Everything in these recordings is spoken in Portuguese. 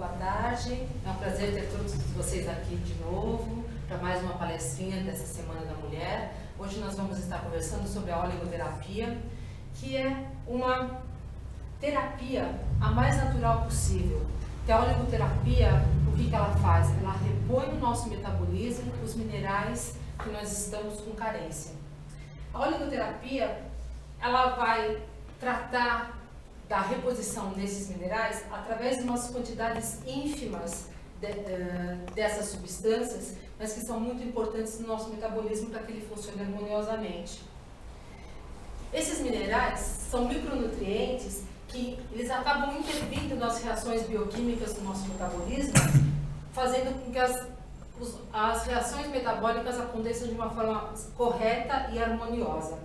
boa tarde. É um prazer ter todos vocês aqui de novo para mais uma palestrinha dessa Semana da Mulher. Hoje nós vamos estar conversando sobre a oligoterapia, que é uma terapia a mais natural possível. Que a oligoterapia, o que ela faz? Ela repõe no nosso metabolismo os minerais que nós estamos com carência. A oligoterapia, ela vai tratar da reposição desses minerais através de umas quantidades ínfimas dessas substâncias, mas que são muito importantes no nosso metabolismo para que ele funcione harmoniosamente. Esses minerais são micronutrientes que eles acabam intervindo nas reações bioquímicas do nosso metabolismo, fazendo com que as reações metabólicas aconteçam de uma forma correta e harmoniosa.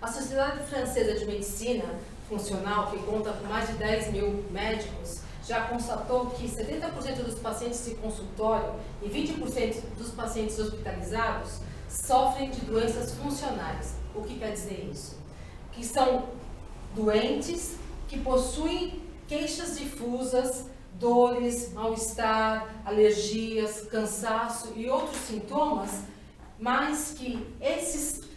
A Sociedade Francesa de Medicina Funcional, que conta com mais de 10 mil médicos, já constatou que 70% dos pacientes de consultório e 20% dos pacientes hospitalizados sofrem de doenças funcionais. O que quer dizer isso? Que são doentes que possuem queixas difusas, dores, mal-estar, alergias, cansaço e outros sintomas, mas que esses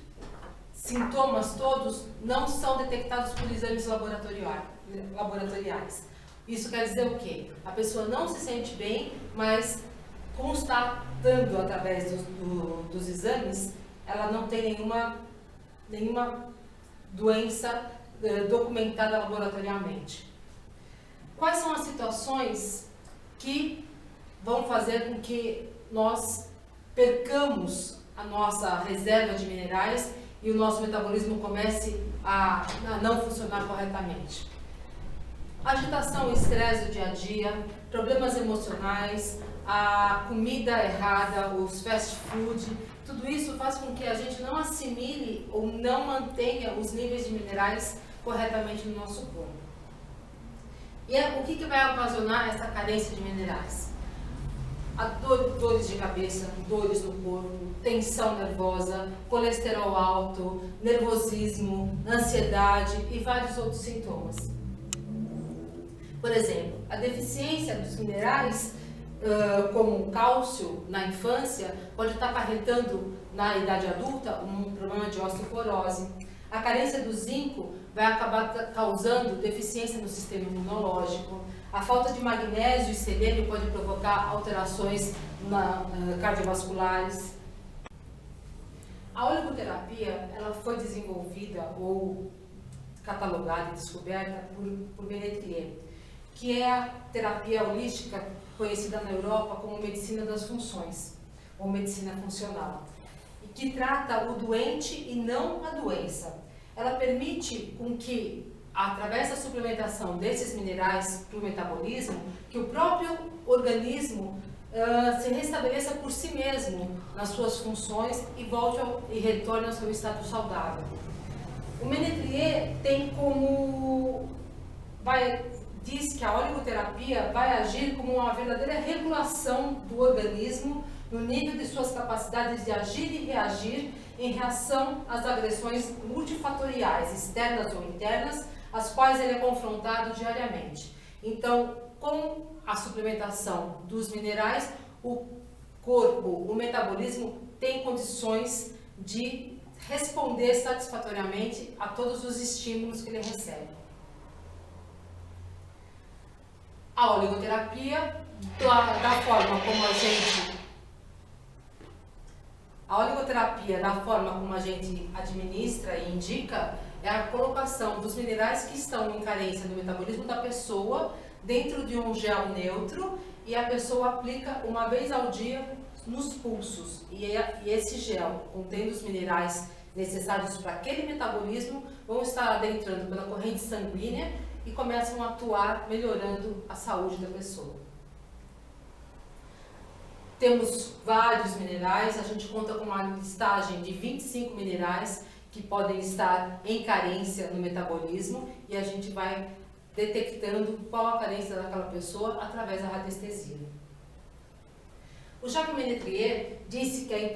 sintomas todos não são detectados por exames laboratoriais. Isso quer dizer o quê? A pessoa não se sente bem, mas constatando através dos exames, ela não tem nenhuma doença documentada laboratorialmente. Quais são as situações que vão fazer com que nós percamos a nossa reserva de minerais e o nosso metabolismo comece a não funcionar corretamente? Agitação e estresse do dia a dia, problemas emocionais, a comida errada, os fast food, tudo isso faz com que a gente não assimile ou não mantenha os níveis de minerais corretamente no nosso corpo. E o que vai ocasionar essa carência de minerais? Dores de cabeça, dores no corpo, tensão nervosa, colesterol alto, nervosismo, ansiedade e vários outros sintomas. Por exemplo, a deficiência dos minerais, como o cálcio na infância, pode estar acarretando na idade adulta um problema de osteoporose. A carência do zinco vai acabar causando deficiência no sistema imunológico. A falta de magnésio e selênio pode provocar alterações cardiovasculares. A oligoterapia ela foi desenvolvida ou catalogada e descoberta por Ménetrier, que é a terapia holística conhecida na Europa como medicina das funções, ou medicina funcional, e que trata o doente e não a doença. Ela permite com que, através da suplementação desses minerais para o metabolismo, que o próprio organismo se restabeleça por si mesmo nas suas funções e volte e retorne ao seu estado saudável. O Ménetrier diz que a oligoterapia vai agir como uma verdadeira regulação do organismo no nível de suas capacidades de agir e reagir em reação às agressões multifatoriais, externas ou internas, às quais ele é confrontado diariamente. Então, com a suplementação dos minerais, o corpo, o metabolismo tem condições de responder satisfatoriamente a todos os estímulos que ele recebe. A oligoterapia, da forma como a gente administra e indica, é a colocação dos minerais que estão em carência no metabolismo da pessoa dentro de um gel neutro e a pessoa aplica uma vez ao dia nos pulsos. E esse gel, contendo os minerais necessários para aquele metabolismo, vão estar adentrando pela corrente sanguínea e começam a atuar melhorando a saúde da pessoa. Temos vários minerais, a gente conta com uma listagem de 25 minerais que podem estar em carência no metabolismo e a gente vai detectando qual a carência daquela pessoa através da radiestesia. O Jacques Ménetrier disse que é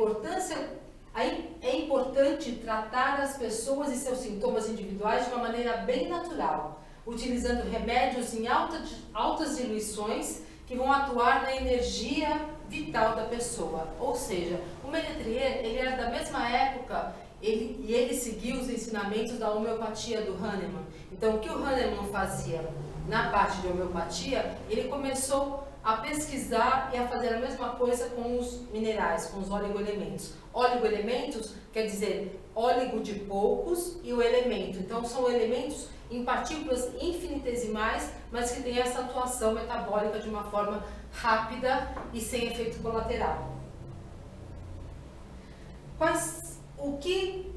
importante tratar as pessoas e seus sintomas individuais de uma maneira bem natural, utilizando remédios em altas diluições que vão atuar na energia vital da pessoa. Ou seja, o Ménetrier, ele era da mesma época, ele seguiu os ensinamentos da homeopatia do Hahnemann. Então, o que o Hahnemann fazia na parte de homeopatia, ele começou a pesquisar e a fazer a mesma coisa com os minerais, com os oligoelementos. Oligoelementos quer dizer óligo de poucos e o elemento. Então, são elementos em partículas infinitesimais, mas que têm essa atuação metabólica de uma forma rápida e sem efeito colateral. O que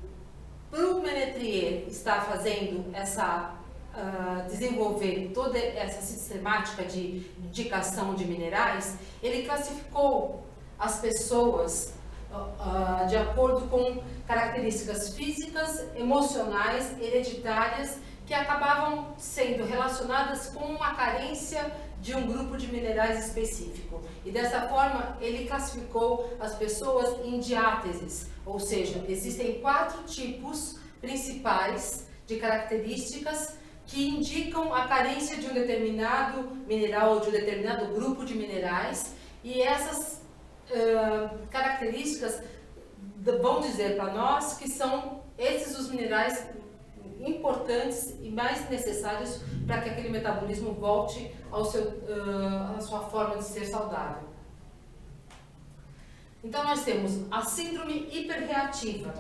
para o Ménetrier está fazendo desenvolver toda essa sistemática de indicação de minerais, ele classificou as pessoas de acordo com características físicas, emocionais, hereditárias, que acabavam sendo relacionadas com uma carência de um grupo de minerais específico. E dessa forma, ele classificou as pessoas em diáteses, ou seja, existem 4 tipos principais de características que indicam a carência de um determinado mineral ou de um determinado grupo de minerais, e essas características vão dizer para nós que são esses os minerais importantes e mais necessários para que aquele metabolismo volte à sua forma de ser saudável. Então nós temos a síndrome hiperreativa,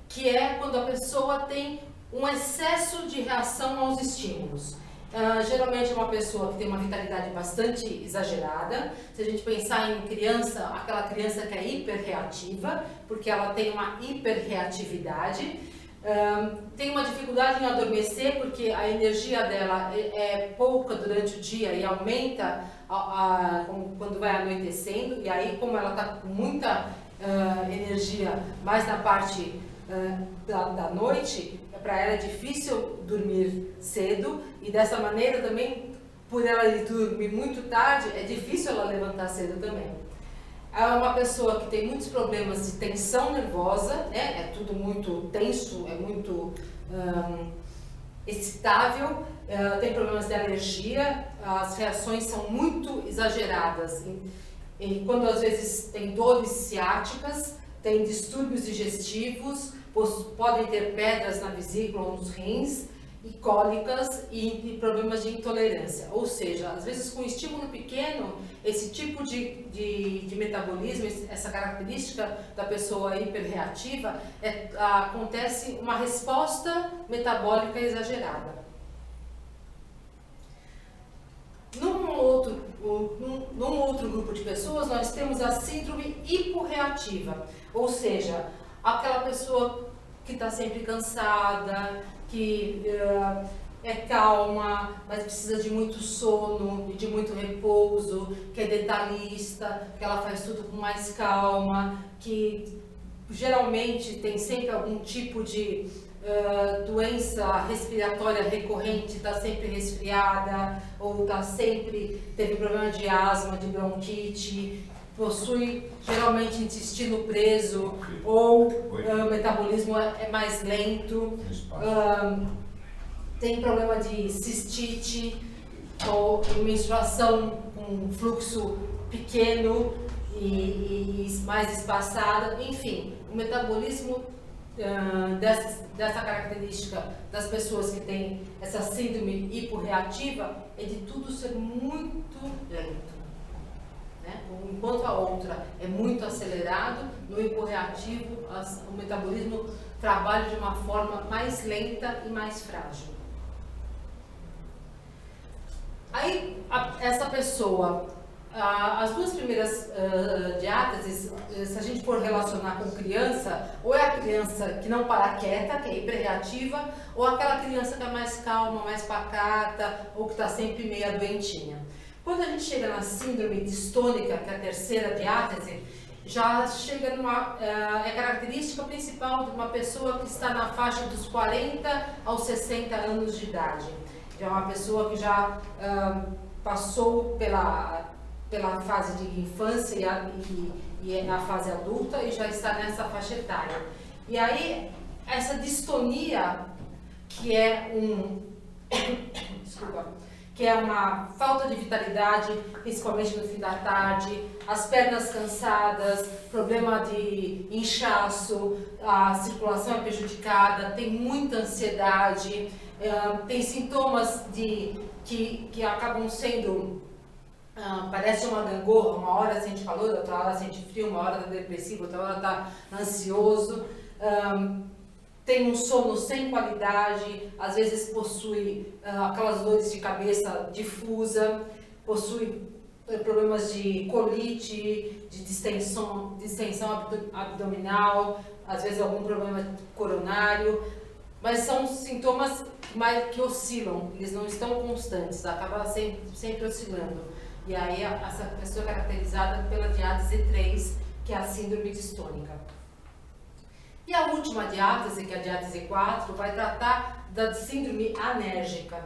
que é quando a pessoa tem um excesso de reação aos estímulos. Geralmente é uma pessoa que tem uma vitalidade bastante exagerada. Se a gente pensar em criança, aquela criança que é hiperreativa, porque ela tem uma hiperreatividade. Tem uma dificuldade em adormecer, porque a energia dela é pouca durante o dia e aumenta quando vai anoitecendo. E aí, como ela está com muita energia mais na parte da noite, para ela é difícil dormir cedo, e dessa maneira também, por ela dormir muito tarde, é difícil ela levantar cedo também. É uma pessoa que tem muitos problemas de tensão nervosa, né? É tudo muito tenso, é muito excitável, tem problemas de alergia, as reações são muito exageradas, e quando às vezes tem dores ciáticas, tem distúrbios digestivos, podem ter pedras na vesícula ou nos rins, e cólicas e problemas de intolerância. Ou seja, às vezes com estímulo pequeno, esse tipo de metabolismo, essa característica da pessoa hiperreativa, acontece uma resposta metabólica exagerada. Num outro grupo de pessoas, nós temos a síndrome hiporreativa, ou seja, aquela pessoa que está sempre cansada, que é calma, mas precisa de muito sono e de muito repouso, que é detalhista, que ela faz tudo com mais calma, que geralmente tem sempre algum tipo de doença respiratória recorrente, está sempre resfriada, ou teve problema de asma, de bronquite, possui geralmente intestino preso, ou o metabolismo é mais lento, tem problema de cistite, ou menstruação com fluxo pequeno e mais espaçado. Enfim, o metabolismo dessa característica das pessoas que têm essa síndrome hiporreativa é de tudo ser muito lento. Enquanto a outra é muito acelerado, no hiporreativo o metabolismo trabalha de uma forma mais lenta e mais frágil. Aí essa pessoa, as duas primeiras diáteses, se a gente for relacionar com criança, ou é a criança que não para quieta, que é hiperreativa, ou aquela criança que é mais calma, mais pacata, ou que está sempre meio doentinha. Quando a gente chega na síndrome distônica, que é a terceira diátese, já chega é característica principal de uma pessoa que está na faixa dos 40 aos 60 anos de idade. Já é uma pessoa que já passou pela fase de infância e na fase adulta e já está nessa faixa etária. E aí, essa distonia, que é desculpa, que é uma falta de vitalidade, principalmente no fim da tarde, as pernas cansadas, problema de inchaço, a circulação é prejudicada, tem muita ansiedade, tem sintomas que acabam sendo, parece uma gangorra, uma hora sente calor, outra hora sente frio, uma hora está depressivo, outra hora está ansioso, tem um sono sem qualidade, às vezes possui aquelas dores de cabeça difusa, possui problemas de colite, de distensão abdominal, às vezes algum problema coronário, mas são sintomas que oscilam, eles não estão constantes, acaba sempre oscilando. E aí essa pessoa é caracterizada pela diátese 3, que é a síndrome distônica. E a última diátese, que é a diátese 4, vai tratar da síndrome anérgica,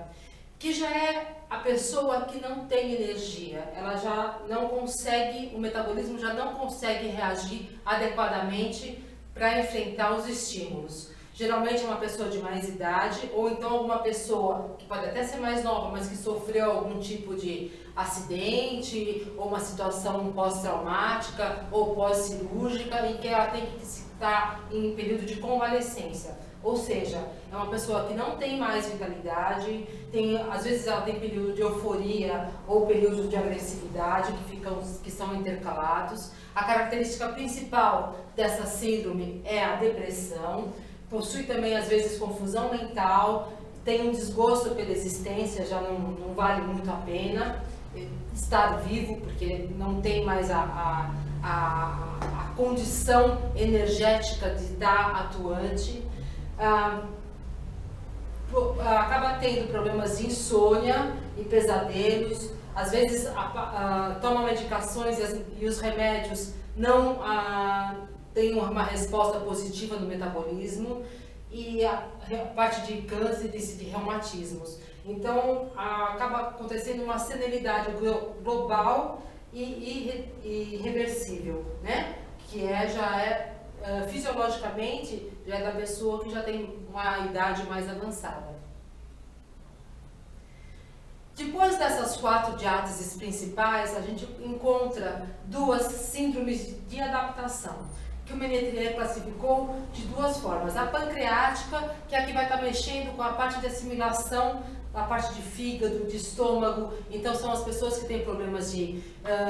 que já é a pessoa que não tem energia, ela já não consegue, o metabolismo já não consegue reagir adequadamente para enfrentar os estímulos. Geralmente é uma pessoa de mais idade, ou então alguma pessoa que pode até ser mais nova, mas que sofreu algum tipo de acidente, ou uma situação pós-traumática, ou pós-cirúrgica, em que ela tem que estar em período de convalescência. Ou seja, é uma pessoa que não tem mais vitalidade, às vezes ela tem período de euforia ou período de agressividade que são intercalados. A característica principal dessa síndrome é a depressão, possui também às vezes confusão mental, tem um desgosto pela existência, já não vale muito a pena estar vivo, porque não tem mais a condição energética de estar atuante. Acaba tendo problemas de insônia e pesadelos, às vezes toma medicações e os remédios não têm uma resposta positiva no metabolismo, e a parte de câncer e de reumatismos. Então acaba acontecendo uma senilidade global e irreversível, né? Que já é fisiologicamente, já é da pessoa que já tem uma idade mais avançada. Depois dessas 4 diáteses principais, a gente encontra 2 síndromes de adaptação, que o Ménetrier classificou de 2 formas. A pancreática, que é a que vai estar mexendo com a parte de assimilação, a parte de fígado, de estômago. Então são as pessoas que têm problemas de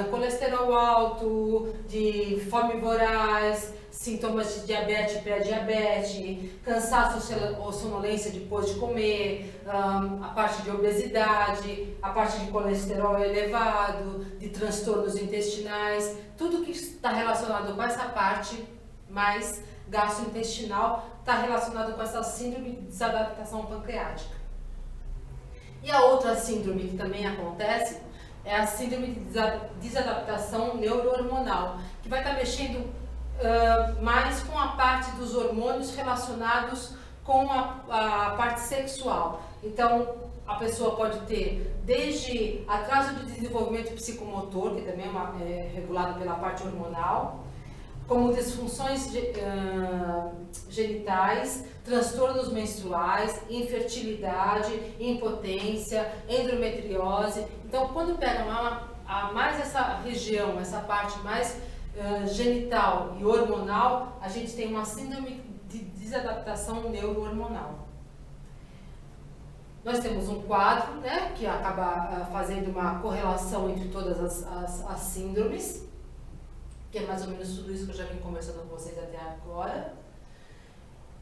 colesterol alto, de fome voraz, sintomas de diabetes, pré-diabetes, cansaço ou sonolência depois de comer, a parte de obesidade, a parte de colesterol elevado, de transtornos intestinais, tudo que está relacionado com essa parte mais gastrointestinal está relacionado com essa síndrome de desadaptação pancreática. E a outra síndrome que também acontece é a síndrome de desadaptação neurohormonal, que vai estar mexendo mais com a parte dos hormônios relacionados com a parte sexual. Então, a pessoa pode ter desde atraso de desenvolvimento psicomotor, que também é regulado pela parte hormonal, como disfunções genitais, transtornos menstruais, infertilidade, impotência, endometriose. Então, quando pega mais essa região, essa parte mais genital e hormonal, a gente tem uma síndrome de desadaptação neurohormonal. Nós temos um quadro, né, que acaba fazendo uma correlação entre todas as síndromes, que é mais ou menos tudo isso que eu já vim conversando com vocês até agora.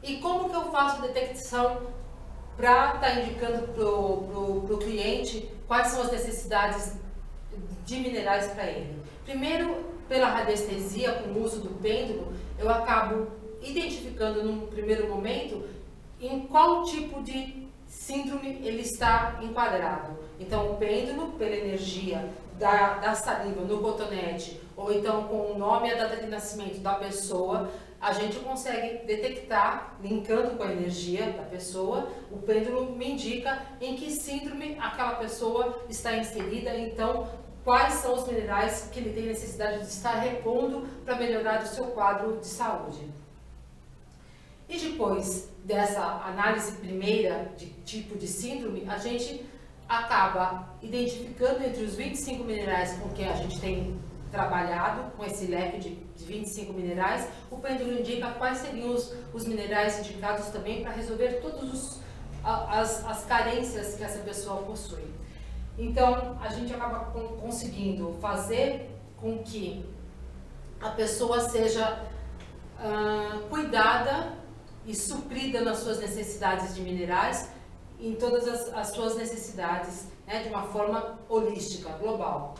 E como que eu faço a detecção para estar indicando para o cliente quais são as necessidades de minerais para ele? Primeiro, pela radiestesia, com o uso do pêndulo, eu acabo identificando num primeiro momento em qual tipo de síndrome ele está enquadrado. Então, o pêndulo, pela energia da saliva no cotonete, ou então com o nome e a data de nascimento da pessoa, a gente consegue detectar, linkando com a energia da pessoa, o pêndulo me indica em que síndrome aquela pessoa está inserida, então quais são os minerais que ele tem necessidade de estar repondo para melhorar o seu quadro de saúde. E depois dessa análise primeira de tipo de síndrome, a gente acaba identificando entre os 25 minerais com que a gente tem trabalhado, com esse leque de 25 minerais, o pêndulo indica quais seriam os minerais indicados também para resolver todas as carências que essa pessoa possui. Então, a gente acaba conseguindo fazer com que a pessoa seja cuidada e suprida nas suas necessidades de minerais, em todas as suas necessidades, né, de uma forma holística, global.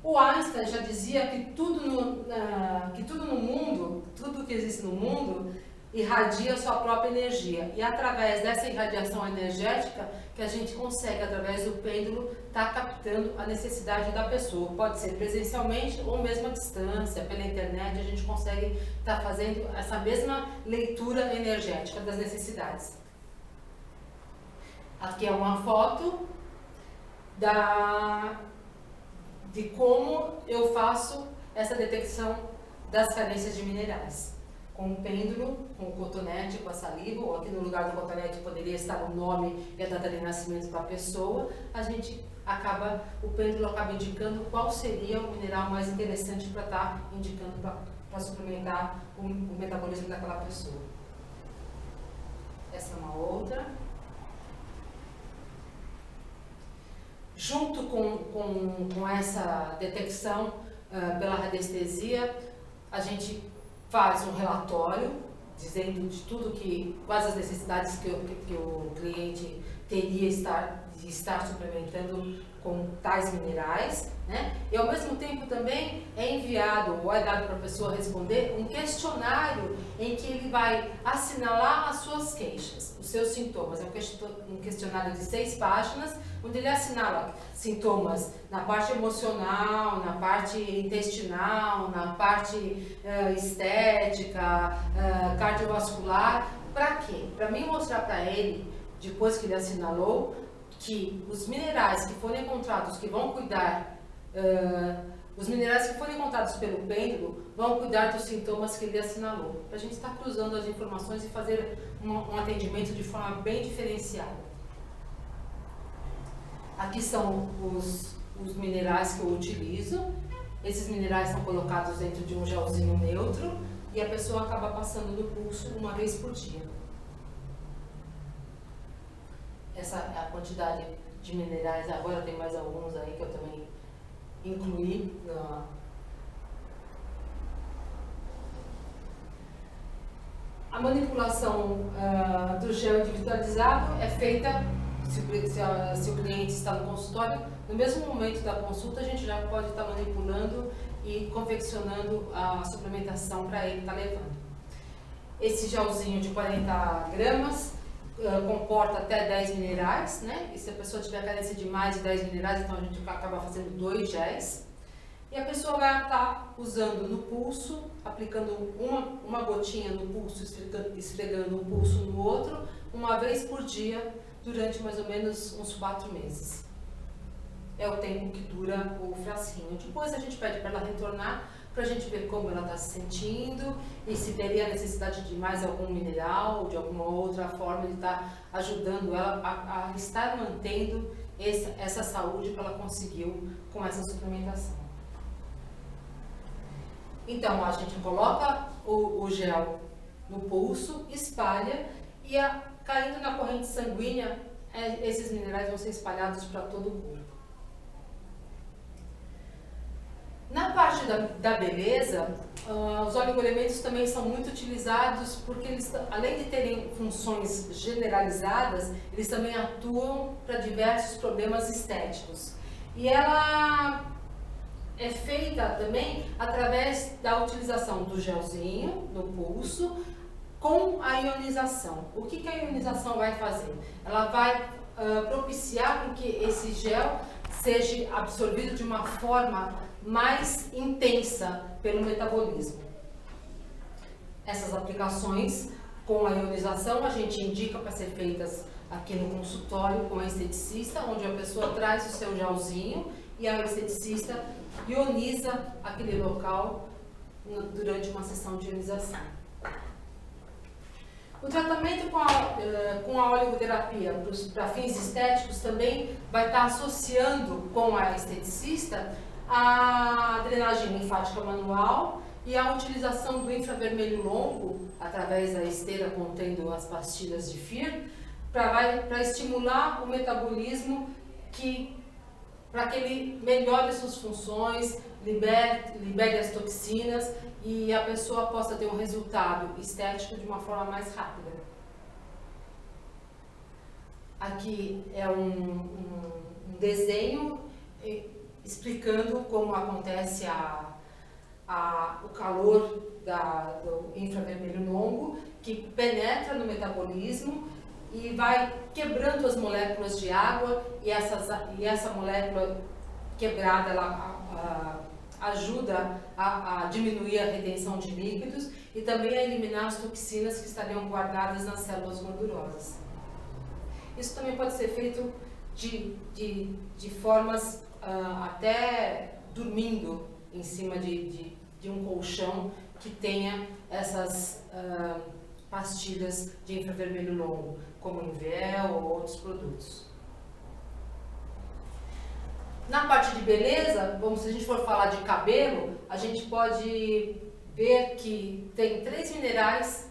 O Einstein já dizia que tudo no mundo, tudo que existe no mundo, irradia sua própria energia. E através dessa irradiação energética que a gente consegue, através do pêndulo, estar captando a necessidade da pessoa. Pode ser presencialmente ou mesmo à distância, pela internet, a gente consegue estar fazendo essa mesma leitura energética das necessidades. Aqui é uma foto de como eu faço essa detecção das carências de minerais. Com o pêndulo, com o cotonete, com a saliva, ou aqui no lugar do cotonete poderia estar o nome e a data de nascimento da pessoa, o pêndulo acaba indicando qual seria o mineral mais interessante para estar indicando para suplementar o metabolismo daquela pessoa. Essa é uma outra. Junto com essa detecção pela radiestesia, a gente faz um relatório dizendo de tudo quais as necessidades que o cliente teria de estar suplementando com tais minerais, né? E ao mesmo tempo também é enviado ou é dado para a pessoa responder um questionário em que ele vai assinalar as suas queixas, os seus sintomas. É um questionário de 6 páginas, onde ele assinala sintomas na parte emocional, na parte intestinal, na parte estética, cardiovascular. Para quê? Para mim mostrar para ele, depois que ele assinalou, que os minerais que forem encontrados, que vão cuidar, os minerais que forem encontrados pelo pêndulo, vão cuidar dos sintomas que ele assinalou. Para a gente estar cruzando as informações e fazer um atendimento de forma bem diferenciada. Aqui são os minerais que eu utilizo. Esses minerais são colocados dentro de um gelzinho neutro e a pessoa acaba passando no pulso uma vez por dia. Essa é a quantidade de minerais. Agora tem mais alguns aí que eu também incluí. A manipulação do gel individualizado é feita, se o cliente está no consultório, no mesmo momento da consulta a gente já pode estar manipulando e confeccionando a suplementação para ele estar levando. Esse gelzinho de 40 gramas comporta até 10 minerais, né? E se a pessoa tiver carência de mais de 10 minerais, então a gente acaba fazendo 2 géis. E a pessoa vai estar usando no pulso, aplicando uma gotinha no pulso, esfregando um pulso no outro, uma vez por dia, durante mais ou menos uns 4 meses. É o tempo que dura o frasquinho. Depois a gente pede para ela retornar, para a gente ver como ela está se sentindo e se teria a necessidade de mais algum mineral ou de alguma outra forma de estar ajudando ela a estar mantendo essa saúde que ela conseguiu com essa suplementação. Então, a gente coloca o gel no pulso, espalha e caindo na corrente sanguínea, esses minerais vão ser espalhados para todo o corpo. Na parte da beleza, os oligoelementos também são muito utilizados porque eles, além de terem funções generalizadas, eles também atuam para diversos problemas estéticos. E ela é feita também através da utilização do gelzinho no pulso com a ionização. O que a ionização vai fazer? Ela vai propiciar com que esse gel seja absorvido de uma forma mais intensa pelo metabolismo. Essas aplicações com a ionização a gente indica para ser feitas aqui no consultório com a esteticista, onde a pessoa traz o seu gelzinho e a esteticista ioniza aquele local durante uma sessão de ionização. O tratamento com a oligoterapia para fins estéticos também vai estar associando com a esteticista a drenagem linfática manual e a utilização do infravermelho longo, através da esteira contendo as pastilhas de FIR, para estimular o metabolismo para que ele melhore suas funções, libere as toxinas e a pessoa possa ter um resultado estético de uma forma mais rápida. Aqui é um desenho explicando como acontece o calor do infravermelho longo, que penetra no metabolismo e vai quebrando as moléculas de água, e essa molécula quebrada ela ajuda a diminuir a retenção de líquidos e também a eliminar as toxinas que estariam guardadas nas células gordurosas. Isso também pode ser feito de formas até dormindo em cima de um colchão que tenha essas pastilhas de infravermelho longo, como Invel ou outros produtos. Na parte de beleza, se a gente for falar de cabelo, a gente pode ver que tem 3 minerais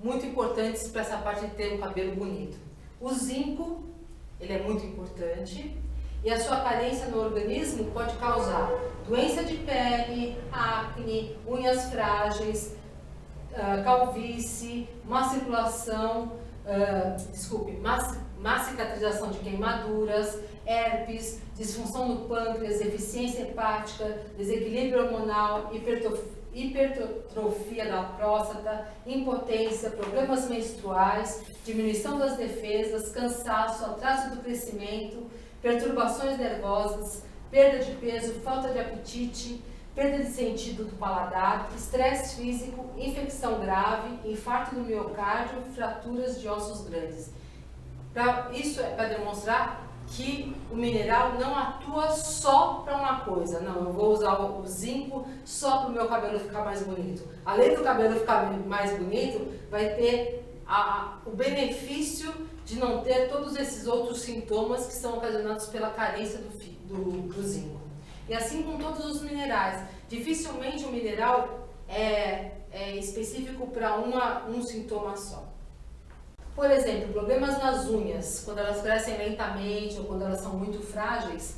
muito importantes para essa parte de ter um cabelo bonito. O zinco, ele é muito importante, e a sua carência no organismo pode causar doença de pele, acne, unhas frágeis, calvície, má circulação, má cicatrização de queimaduras, herpes, disfunção no pâncreas, deficiência hepática, desequilíbrio hormonal, hipertrofia da próstata, impotência, problemas menstruais, diminuição das defesas, cansaço, atraso do crescimento, perturbações nervosas, perda de peso, falta de apetite, perda de sentido do paladar, estresse físico, infecção grave, infarto do miocárdio, fraturas de ossos grandes. Isso é para demonstrar que o mineral não atua só para uma coisa. Não, eu vou usar o zinco só para o meu cabelo ficar mais bonito. Além do cabelo ficar mais bonito, vai ter o benefício de não ter todos esses outros sintomas que são ocasionados pela carência do zinco. E assim com todos os minerais. Dificilmente o mineral é específico para um sintoma só. Por exemplo, problemas nas unhas, quando elas crescem lentamente ou quando elas são muito frágeis,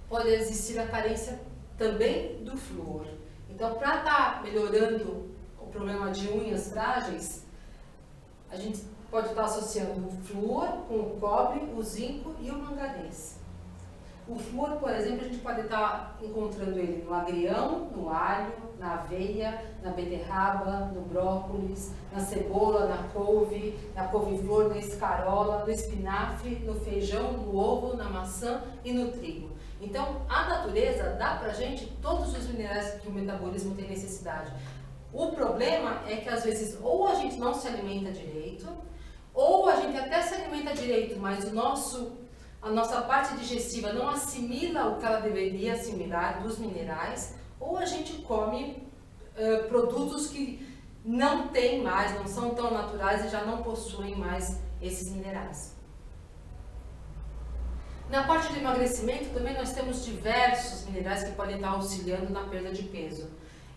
pode existir a carência também do flúor. Então, para estar melhorando o problema de unhas frágeis, a gente pode estar associando o flúor com o cobre, o zinco e o manganês. O flúor, por exemplo, a gente pode estar encontrando ele no agrião, no alho, na aveia, na beterraba, no brócolis, na cebola, na couve-flor, na escarola, no espinafre, no feijão, no ovo, na maçã e no trigo. Então, a natureza dá pra gente todos os minerais que o metabolismo tem necessidade. O problema é que às vezes ou a gente não se alimenta direito, ou a gente até se alimenta direito, mas a nossa parte digestiva não assimila o que ela deveria assimilar dos minerais, ou a gente come produtos que não tem mais, não são tão naturais e já não possuem mais esses minerais. Na parte de emagrecimento também nós temos diversos minerais que podem estar auxiliando na perda de peso.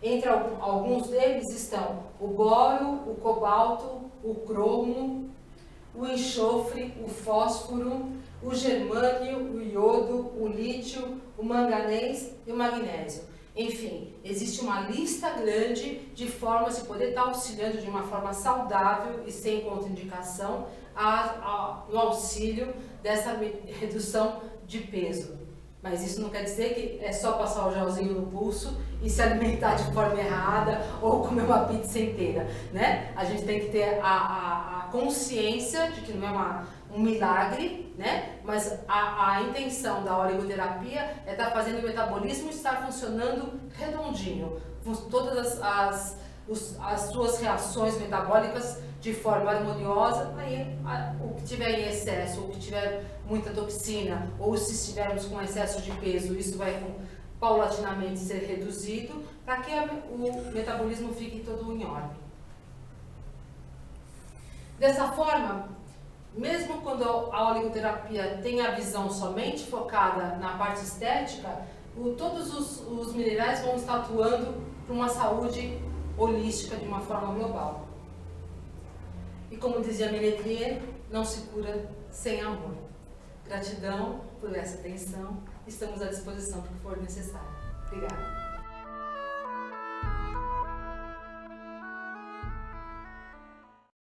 Entre alguns deles estão o boro, o cobalto, o cromo, o enxofre, o fósforo, o germânio, o iodo, o lítio, o manganês e o magnésio. Enfim, existe uma lista grande de formas de poder estar auxiliando de uma forma saudável e sem contraindicação no auxílio dessa redução de peso. Mas isso não quer dizer que é só passar o gelzinho no pulso e se alimentar de forma errada ou comer uma pizza inteira, né? A gente tem que ter a consciência de que não é um milagre, né? Mas a intenção da oligoterapia é estar fazendo o metabolismo estar funcionando redondinho, todas as suas reações metabólicas de forma harmoniosa. Aí o que tiver em excesso, ou que tiver muita toxina, ou se estivermos com excesso de peso, isso vai paulatinamente ser reduzido para que o metabolismo fique todo em ordem. Dessa forma, mesmo quando a oligoterapia tem a visão somente focada na parte estética, todos os minerais vão estar atuando para uma saúde holística de uma forma global. E como dizia Ménetrier, não se cura sem amor. Gratidão por essa atenção, estamos à disposição para o que for necessário. Obrigada.